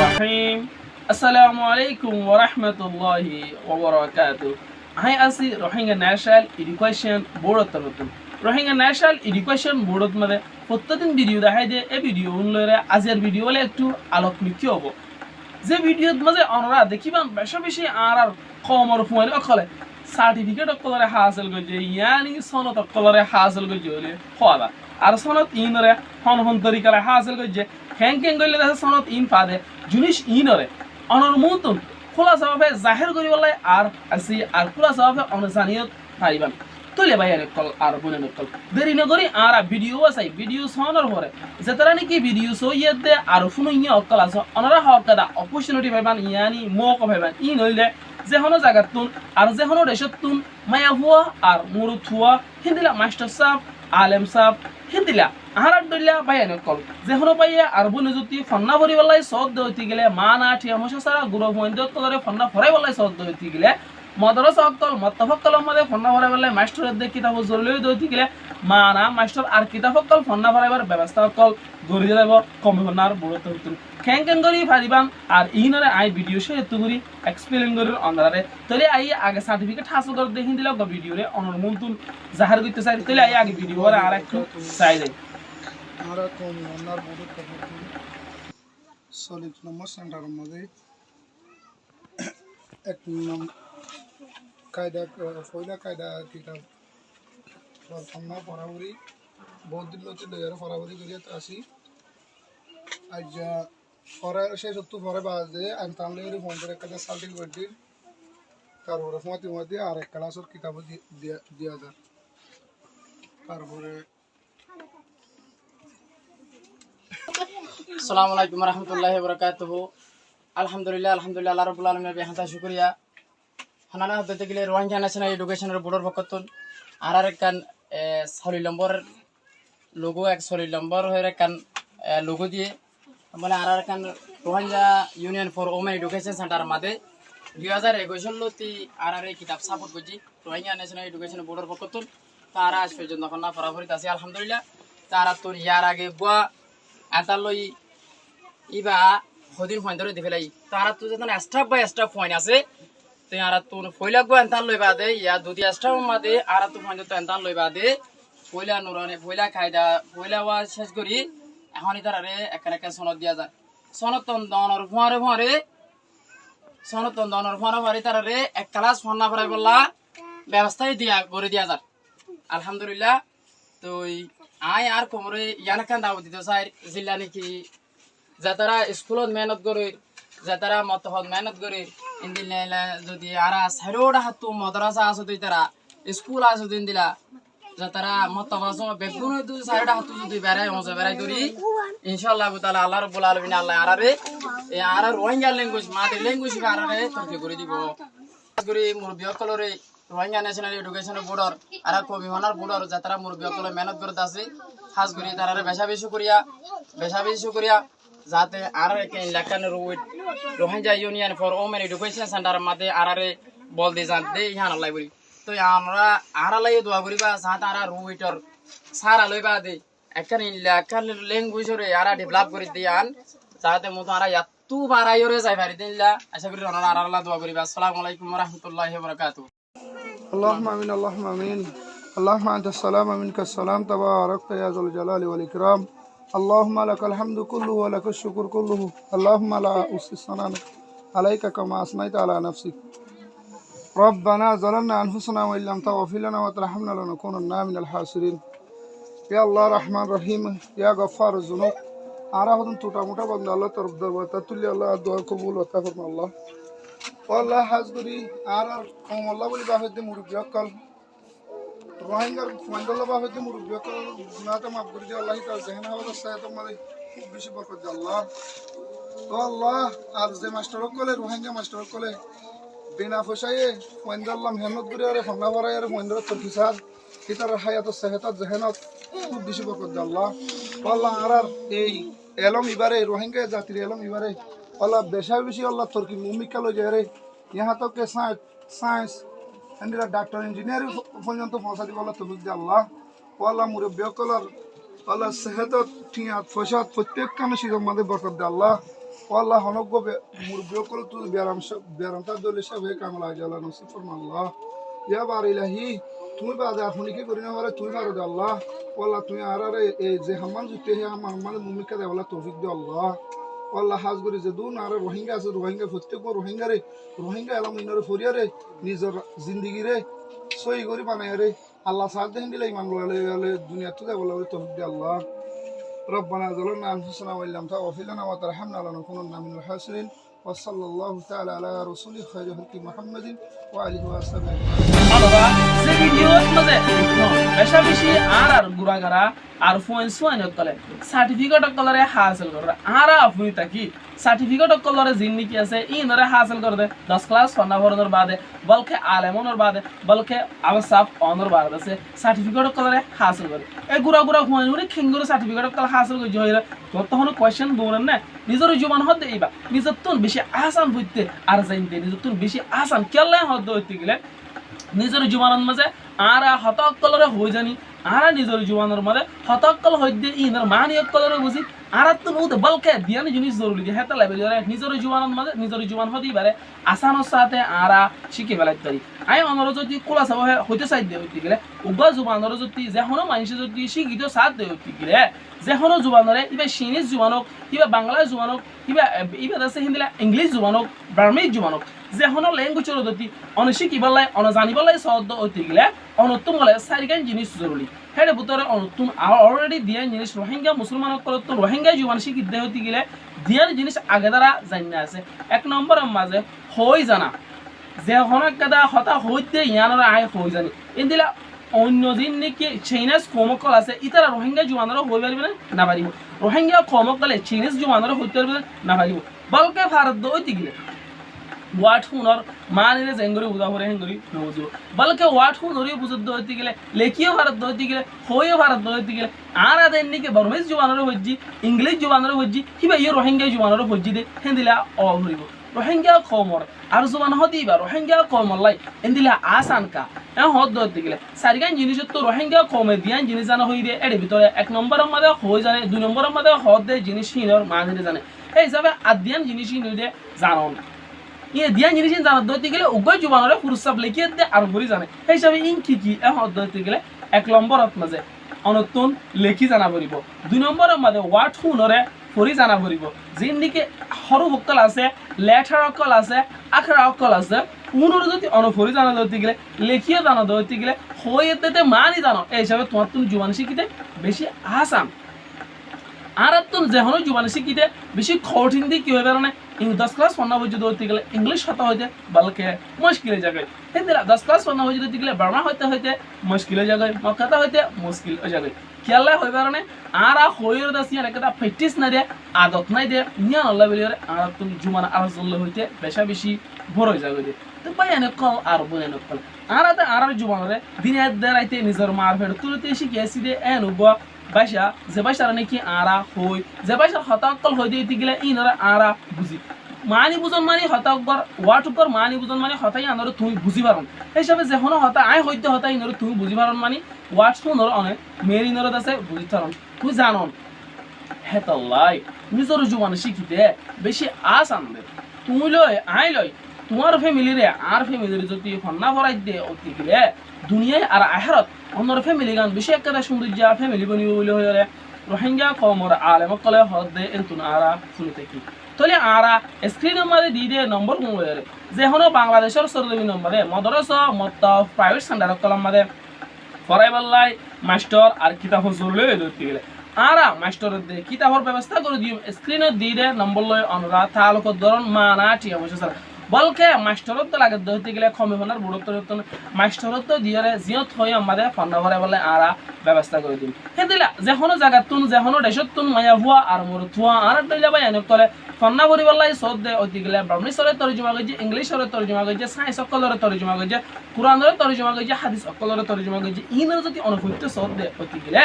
রহিম আসসালামু আলাইকুম ওয়া রাহমাতুল্লাহি ওয়া বারাকাতুহু হাই আসি রোহিঙ্গা ন্যাশনাল এডুকেশন বোর্ড তরফ রোহিঙ্গা ন্যাশনাল এডুকেশন বোর্ড মানে প্রত্যেকদিন ভিডিও দেখাই দিয়ে এই ভিডিও উনলরে আজের ভিডিও বলে একটু আলোকমুখী হবো যে ভিডিওর মাঝে অনরা দেখিবান বেশি বেশি আর কমর ফুয়ারি অকলে সার্টিফিকেট অকলরে হাসিল করছে ইয়ানি সনদ অকলরে হাসিল করছে হলে হওয়া আর সনদ ইনরে হন হন তরিকারে হাসিল করছে হ্যাং ক্যাং করলে দেখে সনদ ইন পাদে জিনিস ইনরে অনর মুতুন খোলা সবাবে জাহির করি বলে আর আসি আর খোলা সবাবে অনজানিয়ত পাইবান তুলে ভাই কল আর বলে কল দেরি না করি আর ভিডিও আছে ভিডিও সনর পরে যেতারা নাকি ভিডিও সইয়েতে আর ফুনো ইয়া অকল আছে অনরা হকদা অপরচুনিটি পাইবান ইয়ানি মৌক পাইবান ই নইলে যে হনো জায়গাত তুন আর যে হনো দেশত তুন মায়া হুয়া আর মুরু থুয়া হিন্দিলা মাস্টার সাহেব আলেম সাহেব হিন্দিলা আহার দইলা বাইয়ান কল যে হনো পাইয়া আর বনে যদি ফন্না ভরি বলাই সদ দইতে গেলে মা না ঠিয়া মশা সারা গুরু মন্দ করে ফন্না ফরাই বলাই সদ দইতে গেলে মদরসা অকল মতফকল মধ্যে ফন্না ভরাই বলে মাস্টারের দিয়ে কিতাব জরুরি দইতে গেলে মা না মাস্টার আর কিতাব অকল ফন্না ভরাইবার ব্যবস্থা অকল গড়ি যাব কমে ফন্নার বুড়ত হতুন খ্যাং খ্যাং করি ফারিবান আর ইনরে আই ভিডিও সে এত করি এক্সপ্লেন করি অন্ধারে তলে আই আগে সার্টিফিকেট হাসিল করে দেখিন দিলে ভিডিও রে অনর মন্তুন জাহার করতে চাই তলে আই আগে ভিডিও আর একটু চাই দেয় আমরা কম অন্যার বড় খবর সলিড নম্বর সেন্টারের মধ্যে এক কায়দা ফয়লা কায়দা কিতাব আমরা বরাবরই বহুত দিন হচ্ছে দুইয়ারে বরাবরই করিয়া আসি আজ পরে সেই সত্তর পরে বাজে আনতামলে ফোন করে একটা সার্টিফিকেট দিন তারপরে ফমাতি আর এক ক্লাসের কিতাবও দিয়া যায় তারপরে আসসালামু আলাইকুম ওয়া রাহমাতুল্লাহি ওয়া বারাকাতুহু আলহামদুলিল্লাহ আল্লাহ রাব্বুল আলামিনের বিহামদে শুকরিয়া হানানা হতে গেলে রোহিঙ্গা ন্যাশনাল এডুকেশনের বোর্ডের পক্ষতন আর একখান 6 নম্বর লোগো 1 নম্বর হয়ে একখান লোগো দিয়ে মানে আর একখান Rohingya union for women education centre মাঝে 2021 লতি আর এই কিতাব সাপোর্ট করছি রোহিঙ্গা ন্যাশনাল এডুকেশন বোর্ডের পক্ষতন তারা আজ পর্যন্ত এখন না ফরাফরিত আছে আলহামদুলিল্লাহ তারা তোর ইয়ার আগে বুয়া এটার লই ইবা হদিন পয়েন্ট ধরে দেখে লাই তারা তো যখন স্টাফ বাই স্টাফ পয়েন্ট আছে তো আর তো ফয়লাক গো এনতান লই বাদে ইয়া দুটি স্টাফ মাদে আর তো পয়েন্ট তো এনতান লই বাদে ফয়লা নুরানে ফয়লা খায়দা ফয়লা ওয়া শেষ করি এখন ইতারে একটা সনদ দিয়া যায় সনদ তন্দনর ফুয়ারে তারে এক ক্লাস ফন্না ফরাই বললা ব্যবস্থাই দিয়া করে দিয়া যায় আলহামদুলিল্লাহ তো আই আর কোমরে ইয়ানাকান দাও দিতে চাই জিল্লা নাকি যাতারা স্কুলত মেহনত করে যাতারা মতহত মেহনত করে ইন্দিল যদি আর সাইরোড হাতু মাদ্রাসা আছে তুই তারা স্কুল আছে দিন দিলা যাতারা মতবাস বেগুন তুই সাইরোড হাতু যদি বেড়াই মজা বেড়াই করি ইনশাআল্লাহ তাআলা আল্লাহ রাব্বুল আলামিন আল্লাহ আরারে এই আর রোহিঙ্গা ল্যাঙ্গুয়েজ মাদের ল্যাঙ্গুয়েজ আরারে তরকি করে দিব করে মুরব্বি কলরে রোহিঙ্গা ন্যাশনাল এডুকেশন বোর্ডর আর কবি হনার বোর্ডর যাতারা মুরব্বি কলে মেহনত করতে আছে খাস করে তারারে বেশা বেশি করিয়া যাতে আর এলাকার Rohingya union for women education centre মাঝে আরারে বল দিয়ে যান দে ইহান আল্লাহ বলি তো আমরা আড়ালাই দোয়া করিবা যাতে আর রুইটর সারা লইবা দে একখান এলাকার ল্যাঙ্গুয়েজরে আর ডেভেলপ করে দিয়ে আন যাতে মতো আর এত বাড়াইরে যাই পারি দিল্লা আশা করি আর আল্লাহ দোয়া করিবা আসসালামু আলাইকুম ওয়া রাহমাতুল্লাহি ওয়া বারাকাতুহু اللهم امين اللهم امين اللهم انت السلام ومنك السلام تبارك يا ذو الجلال والاكرام اللهم لك الحمد كله ولك الشكر كله اللهم لا احصي ثناء عليك كما اثنيت على نفسك ربنا ظلمنا انفسنا وان لم تغفر لنا وترحمنا لنكونن من الخاسرين يا الله الرحمن الرحيم يا غفار الذنوب আরা হদন ছোটা মোটা বন্ধ আল্লাহ তরফ দরবার তুলি আল্লাহ দোয়া কবুল ওয়া তাফরম আল্লাহ আল্লাহ হাজগুরি আর কম আল্লাহ বলি বাহতে মুরব্বি অকল রোহিঙ্গার ফয়দাল্লাহ বাহতে মুরব্বি অকল গুনাহটা মাফ করে দিয়ে আল্লাহ তাআলা জাহান হাওয়া সায়াত মানে খুব বেশি বরকত দে আল্লাহ তো আল্লাহ আর যে মাস্টার অকলে রোহিঙ্গা মাস্টার অকলে বিনা পয়সায় ফয়দাল্লাহ মেহনত করে আর ফন্না ভরায় আর ফয়দার তরফিসাদ কিতার হায়াত সাহাত জাহানত খুব বেশি বরকত দে আল্লাহ আল্লাহ আর এই এলম ইবারে রোহিঙ্গা জাতির এলম ইবারে আল্লাহ বেশি আল্লাহ তুর্কি মুমিকা লই যায় রে यहाँ तक के साइंस एंडिला डॉक्टर इंजीनियर পর্যন্ত পৌঁছা দিব আল্লাহ তৌফিক দে আল্লাহ আল্লাহ মুরব্বি কলার আল্লাহ সেহত ঠিয়া ফসাদ প্রত্যেক কামে শিরম মাঝে বরকত দে আল্লাহ والله هنقو مربيوكل تو بيرام تدل شبه كامل عجل نصيب فرما الله يا بار إلهي তুমি বাদে আপনি কি করি না বলে তুমি পারো দে আল্লাহ ওয়াল্লাহ তুমি আরারে এই যে হামান জুতে হে হামান মুমিকা দে ওয়াল্লাহ তৌফিক দে আল্লাহ ওয়াল্লাহ হাজ করি যে দুন আর রোহিঙ্গা আছে রোহিঙ্গা প্রত্যেক রোহিঙ্গা রে রোহিঙ্গা এলাম ইনারে ফরিয়া রে নিজের জিন্দেগি রে সই করি বানায় রে আল্লাহ সাথ দেন দিলে ইমান বলে দুনিয়া তো দে ওয়াল্লাহ তৌফিক দে আল্লাহ ربنا ظلمنا انفسنا وان لم تغفر لنا وترحمنا لنكونن من الخاسرين وصلى الله تعالى على رسوله خير خلق محمد وآله وصحبه আলাদা যে ভিডিওর মধ্যে বেশা বেশি আর গুড়াগারা আর ফোন কলে সার্টিফিকেট কলরে হাসিল করে আর আপনি তাকি সার্টিফিকেট কলরে জিন্নি কি আছে ইনরে হাসিল করে দে 10 ক্লাস ফনা ভরনের বাদে বলকে আলেমনের বাদে বলকে আওসাফ অনর বাদে আছে সার্টিফিকেট কলরে হাসিল করে এই গুড়া ফোন উনি খিঙ্গুরে সার্টিফিকেট কল হাসিল করে জয়রা তখন কোশ্চেন দৌড়েন না নিজের জীবন হতে এইবা নিজের তুন বেশি আসান হইতে আর জানতে নিজের তুন বেশি আসান কেলা হতে হইতে গেলে নিজের জীবনের মাঝে আর হতকলরে হয়ে জানি আর নিজের জীবনের মাঝে হতকল হইতে ইনার মানি কলরে বুঝি আর তো বহুত বলকে দিয়ানি জিনিস জরুরি হেতা লেভেল নিজের জীবনের মাঝে নিজের জীবন হতেই পারে আসানোর সাথে আর শিখে ফেলাইতে পারি আই অনর যদি কোলা সব হইতে চাই দিয়ে হইতে গেলে উবা জুবানর যদি যেহনো মানুষের যদি শিক্ষিত সাথ দিয়ে হইতে গেলে যেহনো জুবানরে ইবা চীনিজ জুবানক ইবা বাংলা জুবানক ইবা আছে হিন্দিলা ইংলিশ জুবানক বার্মিজ জুবানক যেহনো ল্যাঙ্গুয়েজের যদি অনশিকি বলাই অনজানি বলাই শব্দ হইতে গেলে অনতুম বলে চারিগান জিনিস জরুরি হেডে ভিতরে অনতুম অলরেডি দিয়া জিনিস রোহিঙ্গা মুসলমানক তো রোহিঙ্গা জীবন শিখি দে হইতে গেলে দিয়ার জিনিস আগে দ্বারা জানা আছে 1 নম্বরের মাঝে হই জানা যে হনক কাদা হতা হইতে ইয়ানর আয় হই জানি ইন্দিলা অন্য দিন নাকি চাইনিজ কমকল আছে ইতারা রোহিঙ্গা জীবনর হই পারিবে না পারিব রোহিঙ্গা কমকলে চাইনিজ জীবনর হইতে পারিবে না পারিব বলকে ভারত হইতে গেলে ওয়াট হুনর মানিরে জেঙ্গরি উদাহরণ হেঙ্গরি বুঝো বলকে ওয়াট হুনরি বুঝদ হইতে গেলে লেখিও ভারত হইতে গেলে হইও ভারত হইতে গেলে আর আদেন নিকে বর্মিজ জুবানর হইজি ইংলিশ জুবানর হইজি হিবা ইয়ে রোহিঙ্গা জুবানর হইজি দে হেন্দিলা অহরিব রোহিঙ্গা কমর আর জুবান হদিবা রোহিঙ্গা কমর লাই হেন্দিলা আসান কা হদ হইতে গেলে সারিগান জিনিস তো রোহিঙ্গা কমে দিয়ান জিনিস জানা হই দে এর ভিতরে 1 নম্বরের মধ্যে হই জানে 2 নম্বরের মধ্যে হদ দে জিনিস হিনর মানিরে জানে এই হিসাবে আদিয়ান জিনিস হিনরে জানো না ইয়ে দিয়া জিনিস জানা দইতে গেলে উগ্র জুবানরে পুরুষাব লিখিয়ে দে আর ভরি জানে সেই হিসাবে ইন কি দইতে গেলে 1 নম্বরত মাঝে অনতুন লেখি জানা ভরিব 2 নম্বরের মাঝে ওয়াট হুনরে ফরি জানা ভরিব যিনদিকে সরু অক্ষর আছে লেটার অক্ষর আছে আখর অক্ষর আছে উনর যদি অনফরি জানা দইতে গেলে লেখিও জানা দইতে গেলে হইতে মানি জানো এই হিসাবে তোমার তুমি জুবান শিখিতে বেশি আসান আর তুমি যেহনো জুবান শিখিতে বেশি কঠিন দিয়ে কি হইবে না 10 ক্লাস পড়না হইতে দইতে গেলে ইংলিশ হতা হইতে বলকে মুশকিল জায়গায় হিন্দিলা 10 ক্লাস পড়না হইতে দইতে গেলে বাংলা হইতে মুশকিল জায়গায় মক্কাতা হইতে মুশকিল জায়গায় কেলা হইবে না আর হইর দাসিয়ার একটা প্র্যাকটিস না দে আদত নাই দে নিয়ান আল্লাহ বলিরে আর তুমি জুমান আর জল্লে হইতে বেশি বড় জায়গায় দে তো পায়নে কল আর বনে কল আর জুমানরে দিনে দাঁড়াইতে নিজের মার ফের তুলতে শিখিয়েছি দে এনুব বাইশা যে বাইশার নাকি আরা হই যে বাইশার হতাকল হই দিতে গেলে ইনরা আরা বুঝি মানি বুঝন মানে হতাকর ওয়াট উপর মানি বুঝন মানে হতাই আনরে তুমি বুঝি পারন হিসাবে যেহন হতা আই হইতে হতাই ইনরে তুমি বুঝি পারন মানে ওয়াট শুনর অনেক মেরি নরদ আছে বুঝি পারন তুই জানন হেতাল্লাই নিজর জীবন শিখিতে বেশি আসান দে তুমি লই আই লই তোমার ফ্যামিলি রে আর ফ্যামিলির যদি হন্না ভরাই দে অতি গেলে দুনিয়ায় আর আখিরাত অন্যর ফ্যামিলি গান বেশি একটা সৌন্দর্য ফ্যামিলি বনিব বলে হয়ে রোহিঙ্গা কমর আলেম কলে হদ দে এন্তুন আরা শুনতে কি তাহলে আরা স্ক্রিনের মধ্যে দিয়ে দিয়ে নম্বর কমে যে হলো বাংলাদেশের সরকারি নম্বরে মদরসা মত্তা প্রাইভেট সেন্টার কলম মধ্যে ফরাইবাল্লাই মাস্টার আর কিতাব জরুরি ধরতে গেলে আরা মাস্টারের দিয়ে কিতাবর ব্যবস্থা করে দিও স্ক্রিনে দিয়ে দে নম্বর লয় অনরা তালুক ধরন মানা ঠিক অবশ্য স্যার বলকে মাস্টারত লাগে দইতে গেলে কমে হনার বুড়ত মাস্টারত দিয়ারে জিয়ত হই আমাদের ফন্না ভরে বলে আরা ব্যবস্থা করে দিন হেদিলা যেহনো জায়গাতুন যেহনো দেশতুন মায়া হুয়া আর মরুথুয়া আর দইলা বাই এনে তলে ফন্না ভরি বলাই সদ দে অতি গেলে ব্রাহ্মণীসরে তরজমা গইছে ইংলিশরে তরজমা গইছে সায়েন্স অকলরে তরজমা গইছে কুরআনরে তরজমা গইছে হাদিস অকলরে তরজমা গইছে ইনর যদি অনুভূত সদ দে অতি গেলে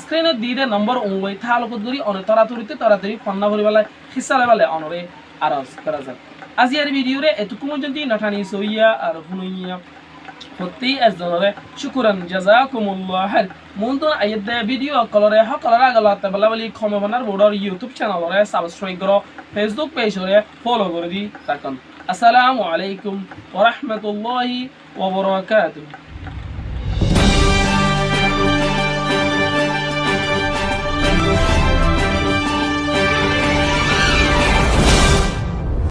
স্ক্রিনে দিয়ে নম্বর ওই তালুক দরি অনে তরাতরি ফন্না ভরি বলাই হিসালে বলে অনরে আরজ করা যায় আজিয়ার ভিডিওরে এতটুকু পর্যন্ত নাঠানি সইয়া আর হুনুইয়া Hoti azore shukran jazakumullah khair. Mundu ayde video colore ha colore galata balabali khome banar bodor YouTube channel ore subscribe karo Facebook page ore follow kore di takon. Assalamu alaikum wa rahmatullahi wa barakatuh.